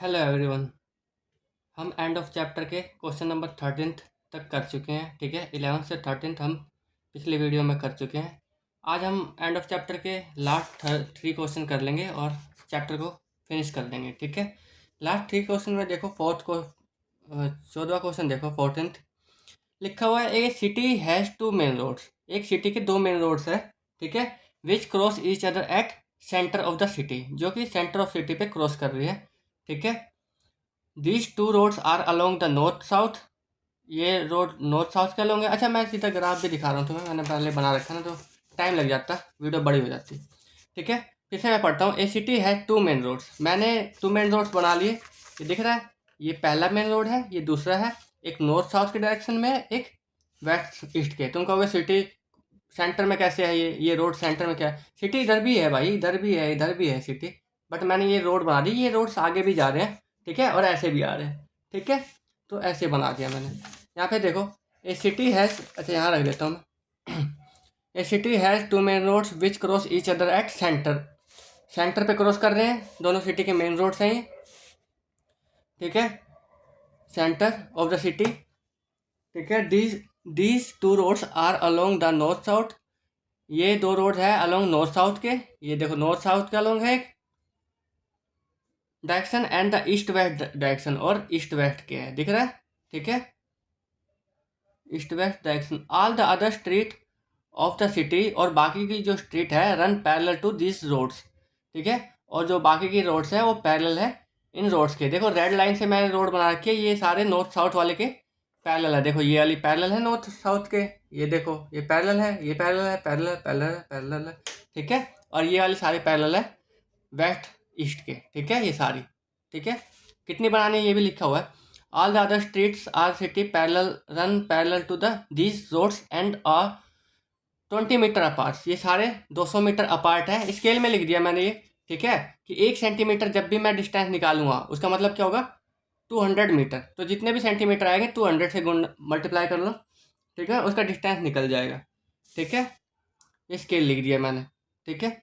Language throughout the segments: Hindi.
Hello everyone. हम एंड ऑफ चैप्टर के क्वेश्चन नंबर 13 तक कर चुके हैं। ठीक है, 11 से 13 हम पिछले वीडियो में कर चुके हैं। आज हम एंड ऑफ चैप्टर के लास्ट 3 क्वेश्चन कर लेंगे और चैप्टर को फिनिश कर लेंगे। ठीक है, लास्ट 3 क्वेश्चन में देखो 14वां क्वेश्चन देखो 14th लिखा हुआ है, a city has 2 main roads. एक सिटी के 2 मेन रोड्स है। ठीक है, which cross each other at centre of the city, जो कि सेंटर ऑफ सिटी पे क्रॉस कर रही है। ठीक है, these 2 roads are along the north south. ये रोड नॉर्थ साउथ के अलोंग है। अच्छा, मैं सीधा ग्राफ भी दिखा रहा हूँ तुम्हें, मैंने पहले बना रखा ना, तो टाइम लग जाता, वीडियो बड़ी हो जाती। ठीक है, फिर से मैं पढ़ता हूँ। ए सिटी है 2 मेन रोड्स। मैंने 2 मेन रोड्स बना लिए। ये दिख रहा है, ये पहला मेन रोड है, ये दूसरा है। एक नॉर्थ साउथ के डायरेक्शन में है, एक वेस्ट ईस्ट के। तुम कहोगे सिटी सेंटर में कैसे है, ये रोड सेंटर में क्या है? सिटी इधर भी है भाई, इधर भी है, इधर भी है सिटी, बट मैंने ये रोड बना दी। ये रोड्स आगे भी जा रहे हैं, ठीक है, और ऐसे भी आ रहे हैं। ठीक है, तो ऐसे बना दिया मैंने। यहाँ पे देखो, ए सिटी हैज़, अच्छा यहाँ रख देता हूँ मैं। A city has 2 main roads which cross each other at centre. Centre पे क्रॉस कर रहे हैं, दोनों सिटी के मेन रोड्स हैं ये। ठीक है, सेंटर ऑफ द सिटी। ठीक है, these 2 roads are along the north south. ये 2 रोड है अलोंग नॉर्थ साउथ के। ये देखो नॉर्थ साउथ के अलोंग है एक direction, and the east west direction, और ईस्ट वेस्ट के है, दिख रहा है। ठीक है, east west direction. All the other street of the city, और बाकी की जो स्ट्रीट है run parallel to this roads. ठीक है, और जो बाकी की रोड्स है वो पैरेलल है इन रोड्स के। देखो रेड लाइन से मैंने रोड बना रखी है, ये सारे नॉर्थ साउथ वाले के पैरेलल है। देखो ये वाली पैरेलल है नॉर्थ साउथ के, ये देखो ये पैरेलल है, ये पैरेलल है, पैरेलल पैरेलल पैरेलल है। ठीक है, और ये वाली सारी पैरेलल है वेस्ट ईस्ट के। ठीक है, ये सारी। ठीक है, कितनी बनानी है ये भी लिखा हुआ है। All the other streets are city parallel run parallel to the these roads and are 20 metre apart. ये सारे 200 मीटर अपार्ट है। स्केल में लिख दिया मैंने ये। ठीक है, कि 1 सेंटीमीटर जब भी मैं डिस्टेंस निकालूंगा उसका मतलब क्या होगा, 200 मीटर। तो जितने भी सेंटीमीटर आएंगे 200 से गुण मल्टीप्लाई कर लो। ठीक है, उसका डिस्टेंस निकल जाएगा। ठीक है, ये स्केल लिख दिया मैंने। ठीक है,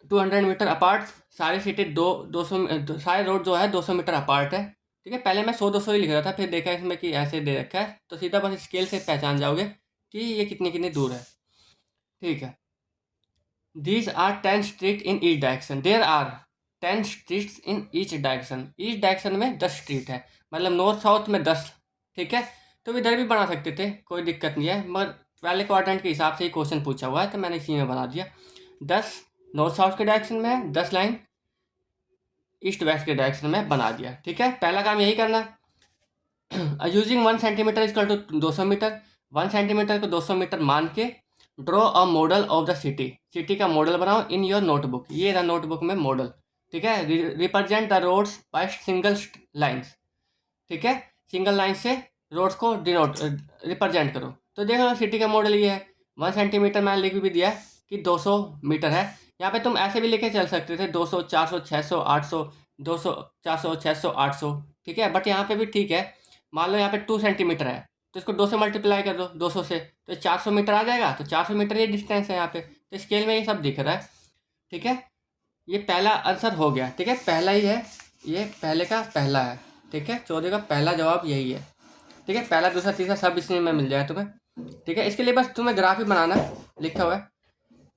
200 मीटर अपार्ट सारी सिटी, 200 सारे रोड जो है 200 मीटर अपार्ट है। ठीक है, पहले मैं 100-200 ही लिख रहा था, फिर देखा इसमें कि ऐसे दे रखा है, तो सीधा बस स्केल से पहचान जाओगे कि ये कितनी कितनी दूर है। ठीक है, these are 10 street in each direction. There are 10 streets in each direction. Each direction में 10 स्ट्रीट है, मतलब नॉर्थ साउथ में 10। ठीक है, तो इधर भी बना सकते थे, कोई दिक्कत नहीं है, मगर पहले क्वाड्रेंट के हिसाब से ही क्वेश्चन पूछा हुआ है, तो मैंने इसी में बना दिया। 10 नॉर्थ साउथ के डायरेक्शन में है, 10 लाइन ईस्ट वेस्ट के डायरेक्शन में बना दिया। ठीक है, पहला काम यही करना है। Using 1 centimetre is equal to 200 metre. 1 centimetre को 200 मीटर मान के draw a model of the city. City का मॉडल बनाओ इन योर नोटबुक। ये रहा नोटबुक में मॉडल। ठीक है, represent the roads by single lines. ठीक है, सिंगल लाइन से रोड्स को डिनोट रिप्रेजेंट करो। तो देखो सिटी का मॉडल ये है। 1 सेंटीमीटर मैंने लिख भी दिया कि 200 मीटर है। यहाँ पे तुम ऐसे भी लेके चल सकते थे, 200, 400, 600, 800, 200, 400, 600, 800। ठीक है, बट यहाँ पे भी ठीक है। मान लो यहाँ पे 2 सेंटीमीटर है, तो इसको 2 से मल्टीप्लाई कर दो, 200 से, तो 400 मीटर आ जाएगा। तो 400 मीटर ये डिस्टेंस है यहाँ पे, तो स्केल में ये सब दिख रहा है। ठीक है, ये पहला आंसर हो गया। ठीक है, पहला ही है, ये पहले का पहला है। ठीक है, 14 का पहला जवाब यही है। ठीक है, पहला दूसरा तीसरा सब इसमें में मिल जाए तुम्हें। ठीक है, इसके लिए बस तुम्हें ग्राफ ही बनाना है। लिखा हुआ है,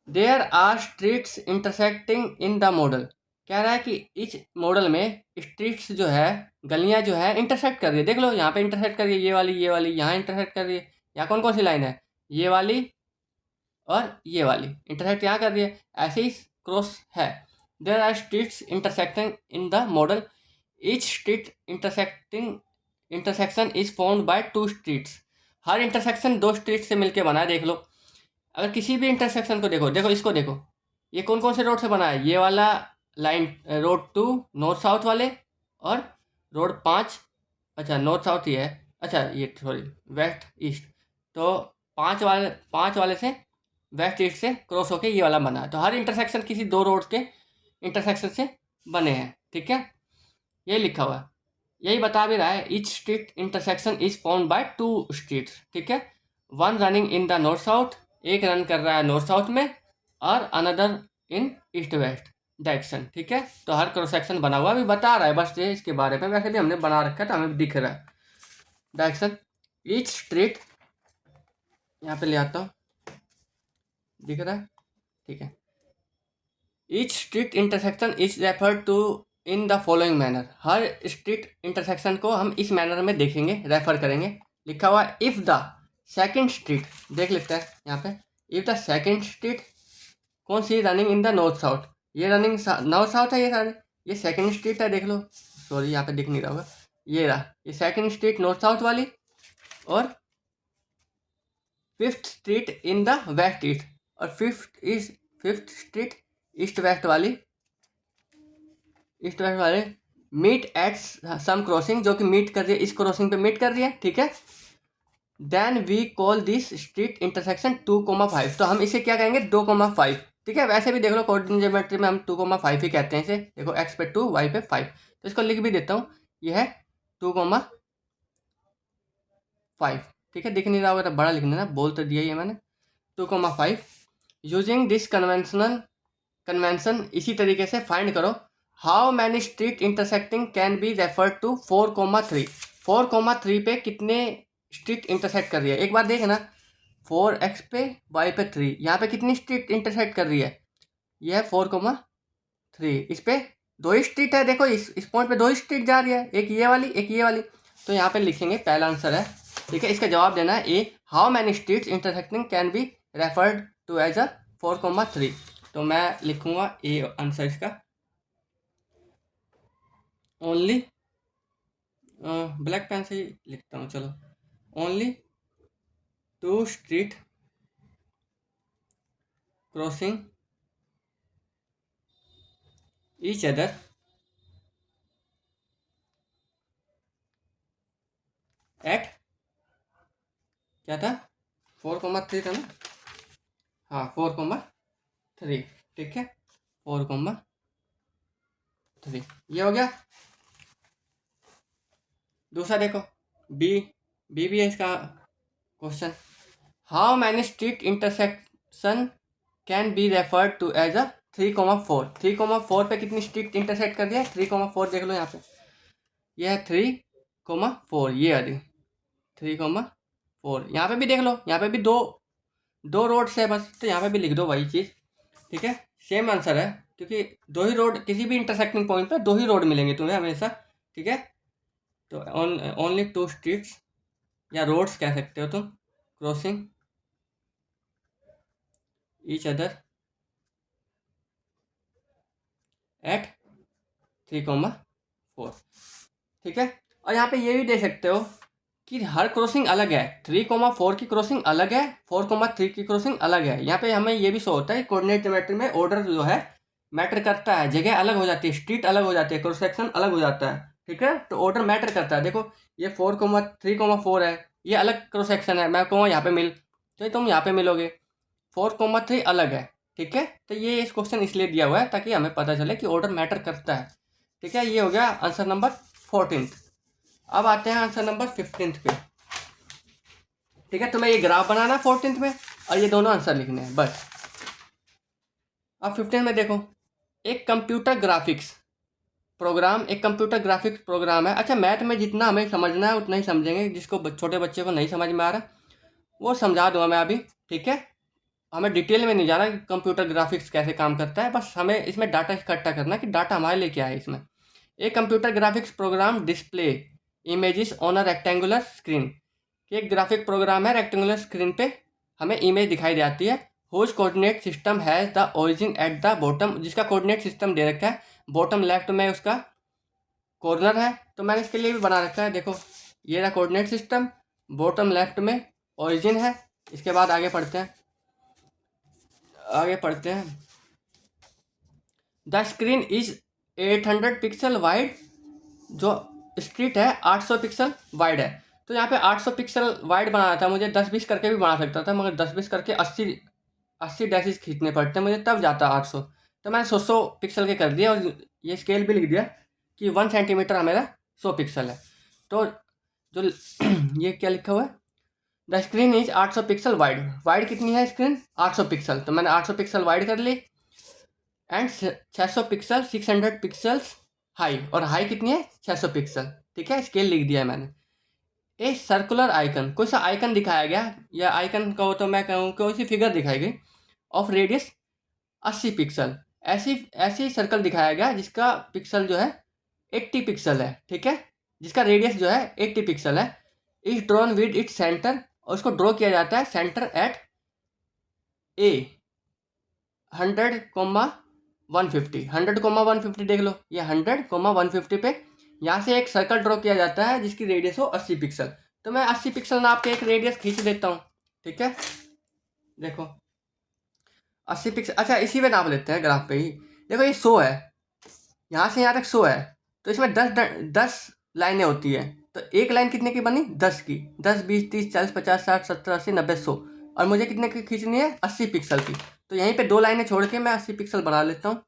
there are streets intersecting in the model. कह रहा है कि इस मॉडल में स्ट्रीट्स जो है, गलियां जो है, इंटरसेक्ट कर रही है। देख लो यहाँ पे इंटरसेक्ट कर रही है, ये वाली यहाँ इंटरसेक्ट कर रही है। यहाँ कौन कौन सी लाइन है, ये वाली और ये वाली इंटरसेक्ट यहाँ कर रही है, ऐसे ही क्रॉस है। There are streets intersecting in the model. Each street intersection is formed by 2 streets. हर इंटरसेक्शन 2 स्ट्रीट से मिलकर बना है। देख लो, अगर किसी भी इंटरसेक्शन को देखो, देखो इसको देखो, ये कौन कौन से रोड से बना है, ये वाला लाइन रोड 2 नॉर्थ साउथ वाले, और रोड 5, अच्छा नॉर्थ साउथ ही है, अच्छा ये सॉरी वेस्ट ईस्ट, तो 5 वाले से वेस्ट ईस्ट से क्रॉस होके ये वाला बना है। तो हर इंटरसेक्शन किसी 2 रोड के इंटरसेक्शन से बने हैं। ठीक है, यही लिखा हुआ है, यही बता भी रहा है। Each street intersection is formed by 2 streets. ठीक है, 1 running in the north south, एक रन कर रहा है नॉर्थ साउथ में, और another in east west. Direction, ठीक है। तो हर क्रॉस सेक्शन बना हुआ अभी बता रहा है बस ये इसके बारे में, वैसे भी हमने बना रखा है तो हमें दिख रहा है डायरेक्शन। ईच स्ट्रीट, यहाँ पे ले आता हूँ, दिख रहा है, ठीक है। Each street intersection is referred to in the following manner, हर स्ट्रीट इंटरसेक्शन को हम इस मैनर में देखेंगे, रेफर करेंगे। लिखा हुआ है इफ़ द सेकेंड स्ट्रीट, देख लेते हैं यहाँ पे, इफ़ द सेकेंड स्ट्रीट कौन सी running in the north south, ये रनिंग नॉर्थ साउथ है ये सारे, ये सेकेंड स्ट्रीट है, देख लो, सॉरी यहाँ पे दिख नहीं रहा होगा, ये रहा, ये सेकेंड स्ट्रीट नॉर्थ साउथ वाली, और fifth street in the west east, और फिफ्थ स्ट्रीट ईस्ट वेस्ट वाली, ईस्ट वेस्ट वाले मीट एट सम क्रॉसिंग, जो कि मीट कर रही है, इस क्रॉसिंग पे मीट कर रही है, ठीक है। Then we call this street intersection 2,5, तो हम इसे क्या कहेंगे 2,5, ठीक है। वैसे भी देख लो कोऑर्डिनेट ज्योमेट्री में हम 2,5 ही कहते हैं इसे, देखो एक्स पे 2 वाई पे 5, तो इसको लिख भी देता हूँ, यह है 2,5, ठीक है। दिख नहीं रहा होगा तो बड़ा लिख देना, बोल तो दिया ही है मैंने, 2,5। यूजिंग दिस कन्वेंशन, इसी तरीके से फाइंड करो how many street intersecting can be refer to 4,3, 4,3 पे कितने स्ट्रीट इंटरसेक्ट कर रही है, एक बार देखना, 4x पे y पे 3, यहाँ पे कितनी स्ट्रीट इंटरसेक्ट कर रही है, यह है 4,3, इस पे दो ही स्ट्रीट है, देखो इस पॉइंट पे दो ही स्ट्रीट जा रही है, एक ये वाली एक ये वाली, तो यहाँ पे लिखेंगे पहला आंसर है, ठीक है। इसका जवाब देना है A, how many streets intersecting can be referred to as a 4,3, तो मैं लिखूंगा ए आंसर इसका। ओनली ब्लैक पेन से ही लिखता हूँ, चलो, only 2 street crossing each other at, क्या था 4,3 था ना, हाँ 4,3, ठीक है, 4,3, ये हो गया। दूसरा देखो, बी बी भी है इसका question, how many street intersection can be referred to as a 3,4, 3,4 पे कितनी स्ट्रीट इंटरसेक्ट कर दिया, 3,4 देख लो यहाँ पे, यह है 3,4, ये आ रही 3,4, यहाँ पे भी देख लो, यहाँ पे भी दो दो रोड्स है बस, तो यहाँ पे भी लिख दो वही चीज़, ठीक है, सेम आंसर है, क्योंकि दो ही रोड, किसी भी इंटरसेक्टिंग पॉइंट पे दो ही रोड मिलेंगे तुम्हें हमेशा, ठीक है। तो ओनली 2 स्ट्रीट्स या रोड्स कह सकते हो तुम, क्रॉसिंग ईच अदर एट 3,4, ठीक है। और यहाँ पे ये भी दे सकते हो कि हर क्रॉसिंग अलग है, 3,4 की क्रॉसिंग अलग है, 4,3 की क्रॉसिंग अलग है, यहाँ पे हमें ये भी शो होता है कोऑर्डिनेट ज्योमेट्री में ऑर्डर जो है मैटर करता है, जगह अलग हो जाती है, स्ट्रीट अलग हो जाती है, क्रॉस सेक्शन अलग हो जाता है, ठीक है, तो ऑर्डर मैटर करता है। देखो ये 3,4 है, ये अलग क्रॉस सेक्शन है, मैं कहूँगा यहाँ पे मिल, तो तुम यहाँ पे मिलोगे, 4,3 अलग है, ठीक है। तो ये इस क्वेश्चन इसलिए दिया हुआ है ताकि हमें पता चले कि ऑर्डर मैटर करता है, ठीक है। ये हो गया आंसर नंबर 14। अब आते हैं आंसर नंबर 15 पे, ठीक है। तुम्हें ये ग्राफ बनाना है 14 में और ये दोनों आंसर लिखने हैं बस। अब 15 में देखो, एक कंप्यूटर ग्राफिक्स प्रोग्राम, एक कंप्यूटर ग्राफिक्स प्रोग्राम है, अच्छा मैथ में जितना हमें समझना है उतना ही समझेंगे, जिसको छोटे बच्चे को नहीं समझ में आ रहा वो समझा दूंगा मैं अभी, ठीक है। हमें डिटेल में नहीं जाना कि कंप्यूटर ग्राफिक्स कैसे काम करता है, बस हमें इसमें डाटा इकट्ठा करना कि डाटा हमारे लिए क्या है इसमें। एक computer graphics program display images on a rectangular screen, एक ग्राफिक प्रोग्राम है, रेक्टेंगुलर स्क्रीन पे हमें इमेज दिखाई जाती है, whose coordinate system has the origin at the bottom, जिसका कोऑर्डिनेट सिस्टम दे रखा है, बॉटम लेफ्ट में उसका कॉर्नर है, तो मैंने इसके लिए भी बना रखा है, देखो ये रहा कोऑर्डिनेट सिस्टम, बॉटम लेफ्ट में ओरिजिन है। इसके बाद आगे पढ़ते हैं, the screen is 800 pixel wide, जो स्ट्रीट है 800 पिक्सल वाइड है, तो यहाँ पे 800 पिक्सल वाइड बनाना था मुझे, 10-20 करके भी बना सकता था, मगर 10-20 करके 80 डैशेज खींचने पड़ते मुझे, तब जाता 800, तो मैंने 100 पिक्सल के कर दिया, और ये स्केल भी लिख दिया कि 1 सेंटीमीटर मेरा 100 पिक्सल है। तो जो ये क्या लिखा हुआ है, the screen is 800 pixel wide, wide कितनी है स्क्रीन 800 पिक्सल, तो मैंने 800 पिक्सल वाइड कर ली, एंड 600 पिक्सल 600 पिक्सल्स हाई, और हाई कितनी है 600 पिक्सल। ठीक है, स्केल लिख दिया है मैंने। ए सर्कुलर आइकन, कोई सा आइकन दिखाया गया, या आइकन कहो तो मैं कहूँ कोई सी फिगर दिखाई गई ऑफ रेडियस 80 पिक्सल। ऐसी ऐसी सर्कल दिखाया गया जिसका पिक्सल जो है 80 पिक्सल है। ठीक है, जिसका रेडियस जो है 80 पिक्सल है। Is drawn with its centre, और उसको ड्रॉ किया जाता है सेंटर एट ए 100,150। 100,150 देख लो, ये 100,150 पे यहाँ से एक सर्कल ड्रॉ किया जाता है जिसकी रेडियस हो 80 पिक्सल। तो मैं 80 पिक्सल नाप के एक रेडियस खींच देता हूँ। ठीक है, देखो 80 पिक्सल, अच्छा इसी में नाप लेते हैं ग्राफ पे ही। देखो ये 100 है, यहाँ से यहाँ तक 100 है, तो इसमें 10 लाइनें होती है। तो एक लाइन कितने की बनी 10 की, 10 20 30 40 50 60 70 80 90 100, और मुझे कितने की खींचनी है 80 पिक्सल की। तो यहीं पे 2 लाइनें छोड़ के मैं 80 पिक्सल बना लेता हूँ।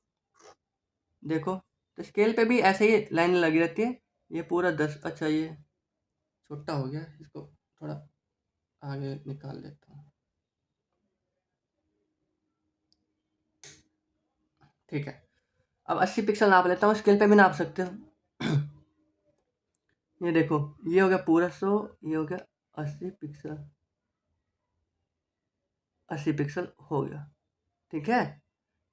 देखो, तो स्केल पे भी ऐसे ही लाइनें लगी रहती है। ये पूरा 10, अच्छा ये छोटा हो गया, इसको थोड़ा आगे निकाल देता हूँ। ठीक है, अब 80 पिक्सल नाप लेता हूँ, स्केल पे भी नाप सकते हो। ये देखो, ये हो गया पूरा 100, ये हो गया 80 पिक्सल, 80 पिक्सल हो गया। ठीक है,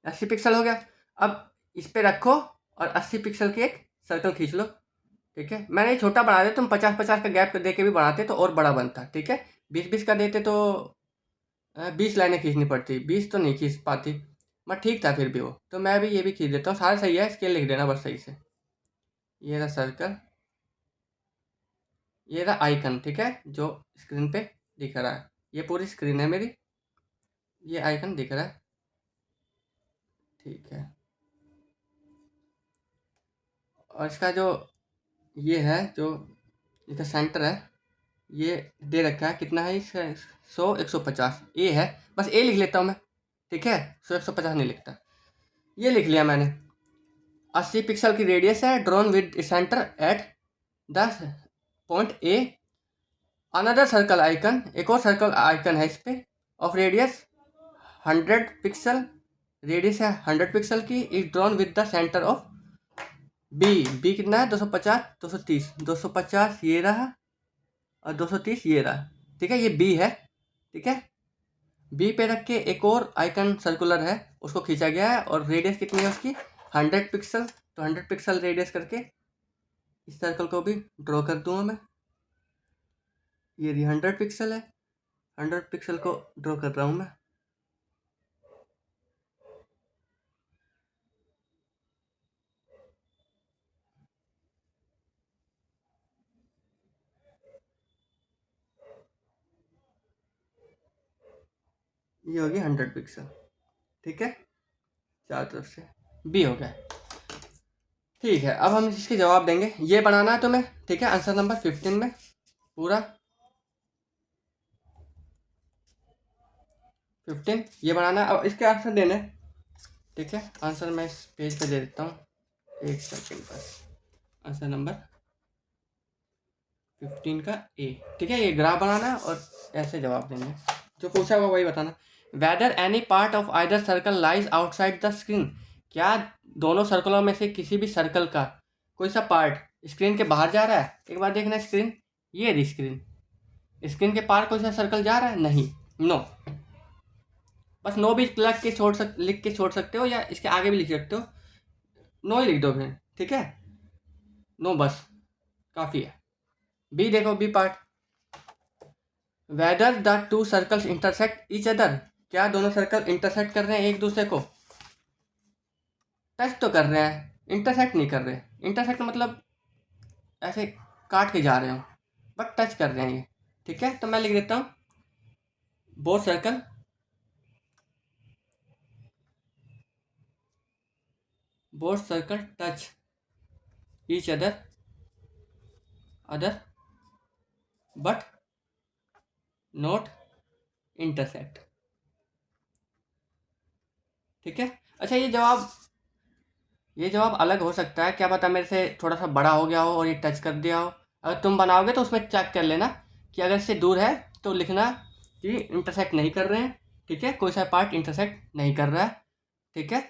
80 पिक्सल हो गया। अब इस पे रखो और 80 पिक्सल की एक सर्कल खींच लो। ठीक है, मैंने ये छोटा बना दिया, तुम 50-50 का गैप दे के भी बनाते तो और बड़ा बनता। ठीक है, 20-20 का देते तो 20 लाइनें खींचनी पड़ती, 20 तो नहीं खींच पाती, बट ठीक था फिर भी वो। तो मैं भी ये भी खींच देता हूँ, सारा सही है, स्केल लिख देना बस सही से। ये रहा सर्कल, ये रहा आइकन। ठीक है, जो स्क्रीन पे दिख रहा है, ये पूरी स्क्रीन है मेरी, ये आइकन दिख रहा है। ठीक है, और इसका जो ये है, जो इसका सेंटर है, ये दे रखा है, कितना है इसका 100 150 ए है, बस ए लिख लेता हूँ मैं। ठीक है, 100 150 नहीं लिखता, ये लिख लिया मैंने। 80 पिक्सल की रेडियस है, drone with centre at the point A. Another circle icon, एक और सर्कल आइकन है इस पे, ऑफ रेडियस 100 पिक्सल, रेडियस है 100 पिक्सल की, is drawn with the centre of B. B कितना है 250 230, 250 ये रहा और 230 ये रहा। ठीक है, ये बी है। ठीक है, बी पे रख के एक और आइकन सर्कुलर है, उसको खींचा गया है, और रेडियस कितनी है उसकी 100 पिक्सल। तो 100 पिक्सल रेडियस करके इस सर्कल को भी ड्रॉ कर दूंगा मैं। ये 100 पिक्सल है, 100 पिक्सल को ड्रॉ कर रहा हूँ मैं। ये होगी 100 पिक्सल। ठीक है, चारों तरफ से बी हो गया। ठीक है, अब हम इसके जवाब देंगे, ये बनाना है तुम्हें। ठीक है, आंसर नंबर 15 में पूरा 15 ये बनाना है। अब इसके आंसर देने। ठीक है, आंसर मैं इस पेज पे दे देता हूँ, एक सेकेंड बस। आंसर नंबर 15 का ए। ठीक है, ये ग्राफ बनाना है और ऐसे जवाब देंगे, जो पूछा हुआ वही बताना। Whether any part of either circle lies outside the screen, क्या दोनों सर्कलों में से किसी भी सर्कल का कोई सा पार्ट स्क्रीन के बाहर जा रहा है। एक बार देखना स्क्रीन, ये रही स्क्रीन, स्क्रीन के पार कोई सा सर्कल जा रहा है नहीं, नो। बस नो भी लिख के छोड़ सकते हो, या इसके आगे भी लिख सकते हो, नो ही लिख दो फिर। ठीक है, नो बस काफ़ी है। बी देखो, B part, whether the two circles intersect each other, क्या दोनों सर्कल इंटरसेक्ट कर रहे हैं एक दूसरे को। टच तो कर रहे हैं, इंटरसेक्ट नहीं कर रहे। इंटरसेक्ट मतलब ऐसे काट के जा रहे हो, बट टच कर रहे हैं ये। ठीक है, तो मैं लिख देता हूँ both circle touch each other but not intersect. ठीक है, अच्छा ये जवाब अलग हो सकता है, क्या पता मेरे से थोड़ा सा बड़ा हो गया हो और ये टच कर दिया हो। अगर तुम बनाओगे तो उसमें चेक कर लेना कि अगर इससे दूर है तो लिखना कि इंटरसेक्ट नहीं कर रहे हैं। ठीक है, कोई सा पार्ट इंटरसेक्ट नहीं कर रहा है। ठीक है,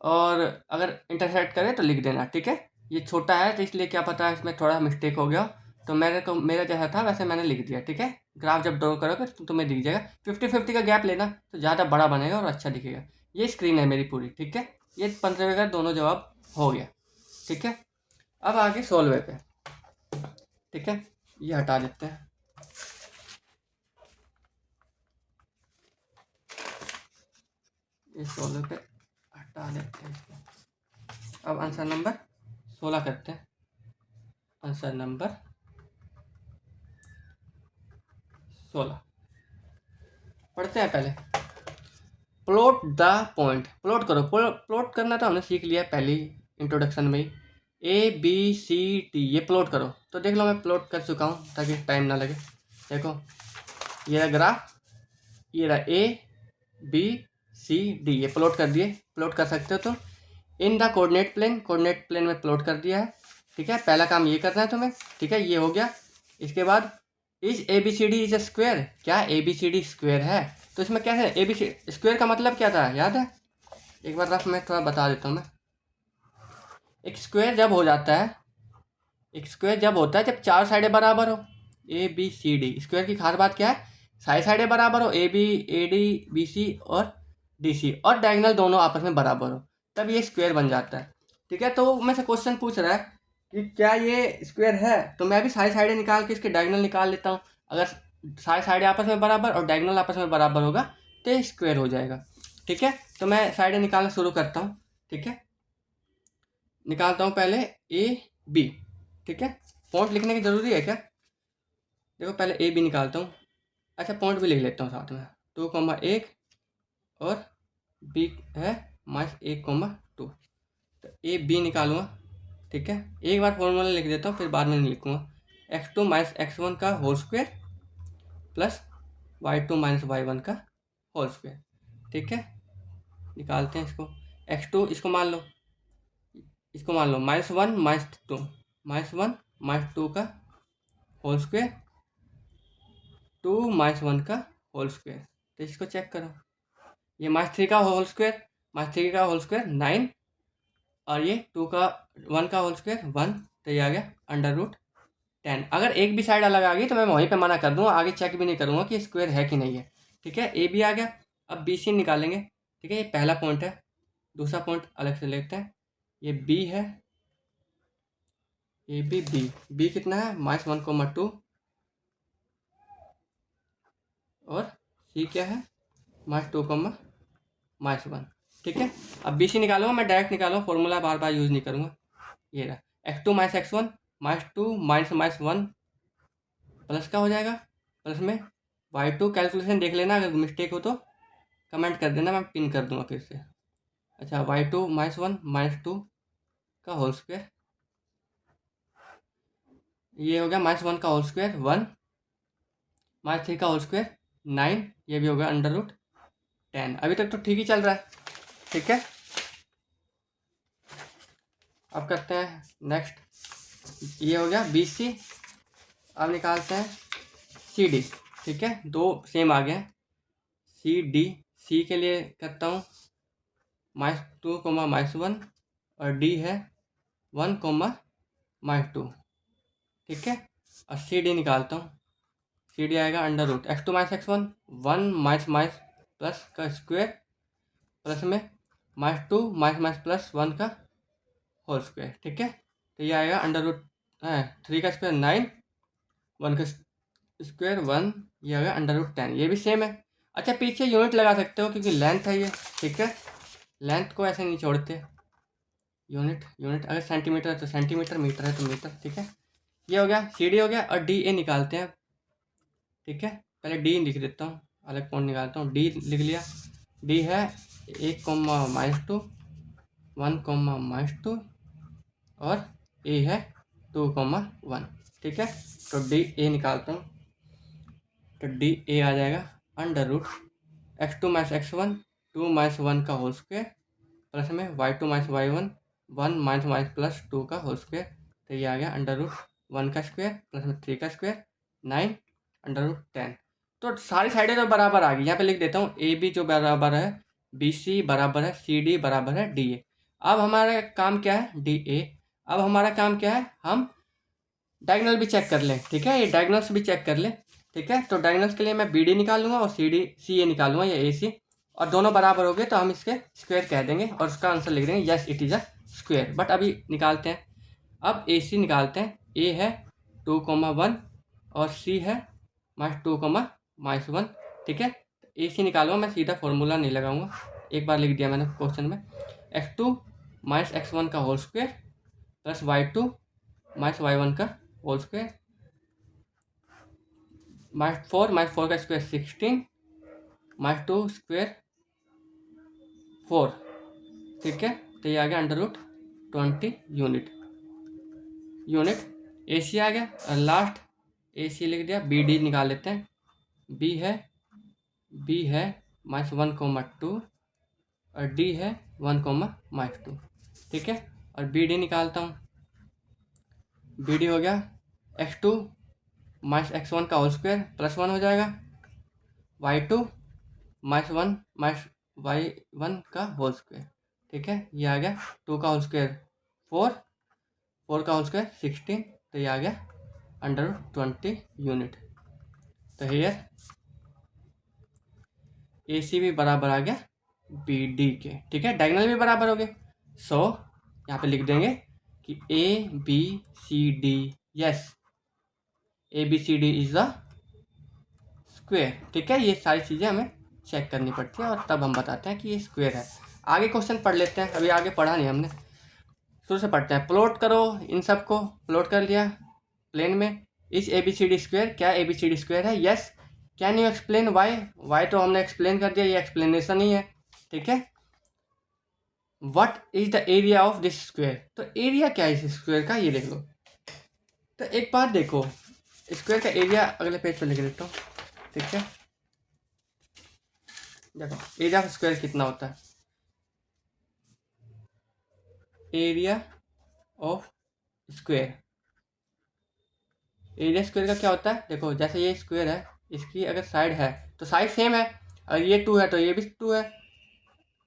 और अगर इंटरसेक्ट करे तो लिख देना, ठीक है। ये छोटा है तो इसलिए क्या पता इसमें थोड़ा मिस्टेक हो गया, तो मेरा जैसा था वैसे मैंने लिख दिया, ठीक है। ग्राफ जब ड्रॉ करोगे तो तुम्हें दिख जाएगा, 50-50 का गैप लेना तो ज़्यादा बड़ा बनेगा और अच्छा दिखेगा। ये स्क्रीन है मेरी पूरी, ठीक है। ये 15वें का दोनों जवाब हो गया, ठीक है। अब आगे 16वें पे, ठीक है। ये हटा देते हैं, ये 16 पे हटा देते हैं इसको। अब आंसर नंबर 16 करते हैं। आंसर नंबर 16 पढ़ते हैं पहले। प्लॉट द पॉइंट, प्लॉट करो। प्लॉट करना तो हमने सीख लिया है पहली इंट्रोडक्शन में ही। ABCD ये प्लॉट करो, तो देख लो मैं प्लॉट कर चुका हूँ ताकि टाइम ना लगे। देखो ये रहा ग्राफ, ये रहा ABCD, ये प्लॉट कर दिए। प्लॉट कर सकते हो तो in the coordinate plane, coordinate plane में प्लॉट कर दिया है, ठीक है। पहला काम ये करना है तुम्हें, ठीक है। ये हो गया। इसके बाद is ABCD is a square, क्या ABCD स्क्वायर है? तो इसमें क्या है, ABC स्क्वायर का मतलब क्या था याद है? एक बार रफ में थोड़ा बता देता हूँ मैं। एक स्क्वायर जब हो जाता है, एक स्क्वायर जब होता है जब चार साइडें बराबर हो। ABCD स्क्वायर की खास बात क्या है, साइडें बराबर हो, AB AD BC और DC, और डायगोनल दोनों आपस में बराबर हो, तब ये स्क्वायर बन जाता है, ठीक है। तो मैं से क्वेश्चन पूछ रहा है कि क्या ये स्क्वायर है, तो मैं भी साइडें निकाल के इसके डायगोनल निकाल लेता हूँ। अगर साइडें आपस में बराबर और डायगोनल आपस में बराबर होगा तो ये स्क्वायर हो जाएगा, ठीक है। तो मैं साइडें निकालना शुरू करता हूँ, ठीक है। निकालता हूँ पहले AB, ठीक है। पॉइंट लिखने की ज़रूरी है क्या? देखो पहले AB निकालता हूँ। अच्छा पॉइंट भी लिख लेता हूँ साथ में, 2,1 और B है -1,2। तो AB निकालूंगा, ठीक है। एक बार फॉर्मूला लिख देता हूँ फिर बाद में नहीं लिखूँगा। x2 - x1 का whole square plus y2 - y1 का होल स्क्वायर, ठीक है। निकालते हैं इसको। x2 इसको मान लो, -1 -2, -1 -2 का होल स्क्वायर, 2 -1 का होल स्क्वायर। तो इसको चेक करो, ये -3 का होल स्क्वायर, -3 का होल स्क्वायर 9, और ये 2 का 1 का होल स्क्वायर 1, तो ये आ गया √10। अगर एक भी साइड अलग आ गई तो मैं वहीं पे मना कर दूंगा, आगे चेक भी नहीं करूंगा कि स्क्वायर है कि नहीं है, ठीक है। ए भी आ गया। अब BC निकालेंगे, ठीक है। ये पहला पॉइंट है, दूसरा पॉइंट अलग से लेते हैं। ये B है, ये भी B कितना है -1,2, और C क्या है -2,-1, ठीक है। अब BC निकालूंगा मैं, डायरेक्ट निकालूंगा, फॉर्मूला बार बार यूज़ नहीं करूंगा। ये रहा x2 - x1 -2 -1 प्लस का हो जाएगा, प्लस में y2 कैलकुलेशन देख लेना, अगर मिस्टेक हो तो कमेंट कर देना, मैं पिन कर दूंगा फिर से। अच्छा y2 -1 -2 का होल स्क्वायर, ये हो गया -1 का होल स्क्वायर 1, -3 का होल स्क्वायर 9, ये भी हो गया √10। अभी तक तो ठीक ही चल रहा है, ठीक है। अब करते हैं नेक्स्ट, ये हो गया BC। अब निकालते हैं CD, ठीक है। दो सेम आ गए। CD, C के लिए करता हूँ -2, -1, और D है 1, -2, ठीक है। और CD निकालता हूँ, CD आएगा x2 - x1 1 प्लस का स्क्वायर, प्लस में -2 प्लस 1 का होल स्क्वायर, ठीक है। तो ये आएगा √3 का स्क्वायर 9, 1 का स्क्वायर 1, ये आ गया √10। ये भी सेम है। अच्छा पीछे यूनिट लगा सकते हो क्योंकि लेंथ है ये, ठीक है। लेंथ को ऐसे नहीं छोड़ते, यूनिट अगर सेंटीमीटर है तो सेंटीमीटर, मीटर है तो मीटर, ठीक है। ये हो गया, CD हो गया। और DA निकालते हैं, ठीक है। पहले D लिख देता हूँ, अलग पॉइंट निकालता हूँ। D लिख लिया। D है 1, -2 1, -2, और A है 2, 1, ठीक है। तो DA निकालता हूँ, तो DA आ जाएगा x2 - x1 2 -1 का होल स्क्वायर, प्लस में y2 - y1 1 प्लस 2 का होल स्क्वायर। तो ये आ गया √1 का स्क्वायर प्लस में 3 का स्क्वायर 9 √10। तो सारी साइडें तो बराबर आ गई। यहाँ पे लिख देता हूँ AB जो बराबर है BC बराबर है CD बराबर है DA। अब हमारा काम क्या है, डी ए। अब हमारा काम क्या है, हम डायगोनल भी चेक कर लें, ठीक है, ये डायगोनल्स भी चेक कर लें, ठीक है। तो डायगोनल्स के लिए मैं बी डी निकालूंगा और सी ए निकालूंगा या ए सी, और दोनों बराबर हो गए तो हम इसके स्क्वायर कह देंगे और उसका आंसर लिख देंगे yes it is a square. But अभी निकालते हैं, अब ए सी निकालते हैं। ए है 2,1 और सी है -2,-1, ठीक है। ए सी निकालूंगा, मैं सीधा फॉर्मूला नहीं लगाऊंगा, एक बार लिख दिया मैंने क्वेश्चन में, x2 - x1 का whole square plus y2 - y1 का होल स्क्वायर, -4 का स्क्वायर 16, -2 स्क्वायर 4, ठीक है। तो ये आ गया √20 यूनिट ए सी आ गया। और लास्ट ए सी लिख दिया, बी डी निकाल लेते हैं। बी है -1,2 और डी है 1,-2, ठीक है। और बी डी निकालता हूँ, बी डी हो गया x2 - x1 का होल स्क्वायर प्लस 1 हो जाएगा, y2 -1 y1 का होल स्क्वायर, ठीक है। ये आ गया 2 का होल स्क्वायर 4 का होल स्क्वायर 16, तो ये आ गया √20 यूनिट। तो हियर ए सी भी बराबर आ गया बी डी के, ठीक है, डायगोनल भी बराबर हो गए। सो यहाँ पे लिख देंगे कि A B C D, yes A B C D is the square, ठीक है। ये सारी चीज़ें हमें चेक करनी पड़ती है और तब हम बताते हैं कि ये स्क्वायर है। आगे क्वेश्चन पढ़ लेते हैं, अभी आगे पढ़ा नहीं हमने, शुरू से पढ़ते हैं। प्लॉट करो, इन सबको प्लॉट कर लिया प्लेन में। इस A B C D square, क्या A B C D square है, yes. Can you explain why, why तो हमने एक्सप्लेन कर दिया, ये एक्सप्लेनेशन ही है, ठीक है। What is the area of this square, तो एरिया क्या है इस स्क्वायर का, ये लिख लो। तो एक बात देखो, स्क्वायर का एरिया अगले पेज पर लिख देता हूँ, ठीक है। देखो एरिया ऑफ स्क्वायर कितना होता है, area of square, area square का क्या होता है, देखो जैसे ये स्क्वायर है, इसकी अगर साइड है तो साइड सेम है, और ये 2 है तो ये भी 2 है,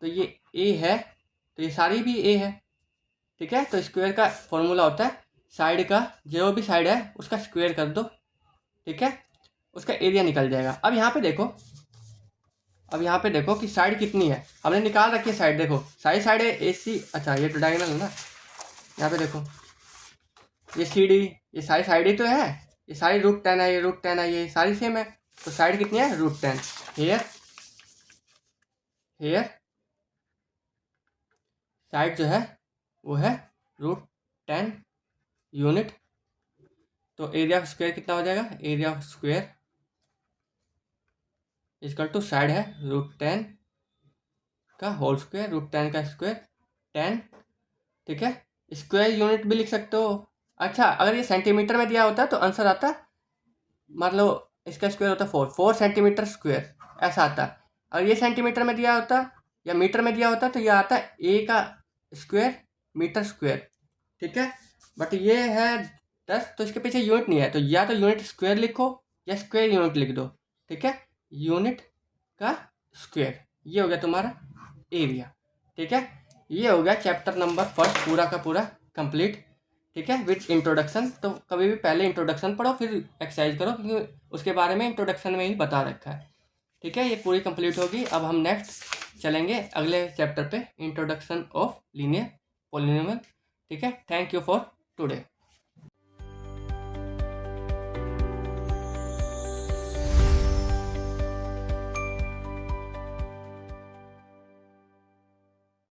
तो ये ए है तो ये सारी भी ए है, ठीक है। तो स्क्वायर का फॉर्मूला होता है साइड का, जो भी साइड है उसका स्क्वायर कर दो, ठीक है, उसका एरिया निकल जाएगा। अब यहाँ पे देखो कि साइड कितनी है, हमने निकाल रखी है साइड, देखो सारी साइड है ए सी, अच्छा ये तो डायगोनल है ना, यहाँ पे देखो ये सी डी, ये सारी साइड ही तो है, ये सारी √10 है, ये √10 है, ये सारी सेम है, तो साइड कितनी है √10। हेयर साइड जो है वो है √10 यूनिट। तो एरिया ऑफ स्क्वायर कितना हो जाएगा, area of square equal to side है √10 का होल स्क्वायर, √10 का स्क्वायर 10, ठीक है। स्क्वायर यूनिट भी लिख सकते हो। अच्छा अगर ये सेंटीमीटर में दिया होता तो आंसर आता, मतलब इसका स्क्वायर होता 4 सेंटीमीटर स्क्वायर, ऐसा आता। और ये सेंटीमीटर में दिया होता या मीटर में दिया होता तो यह आता ए का स्क्वायर मीटर स्क्वायर, ठीक है। बट ये है 10, तो इसके पीछे यूनिट नहीं है, तो या तो यूनिट स्क्वायर लिखो या स्क्वायर यूनिट लिख दो, ठीक है। यूनिट का स्क्वायर, ये हो गया तुम्हारा एरिया, ठीक है। ये हो गया चैप्टर नंबर 1 पूरा का पूरा कंप्लीट, ठीक है, विथ इंट्रोडक्शन। तो कभी भी पहले इंट्रोडक्शन पढ़ो फिर एक्सरसाइज करो, क्योंकि उसके बारे में इंट्रोडक्शन में ही बता रखा है, ठीक है। ये पूरी कंप्लीट होगी। अब हम नेक्स्ट चलेंगे अगले चैप्टर पे, इंट्रोडक्शन ऑफ लीनियर पॉलिनोमियल, ठीक है। Thank you for today.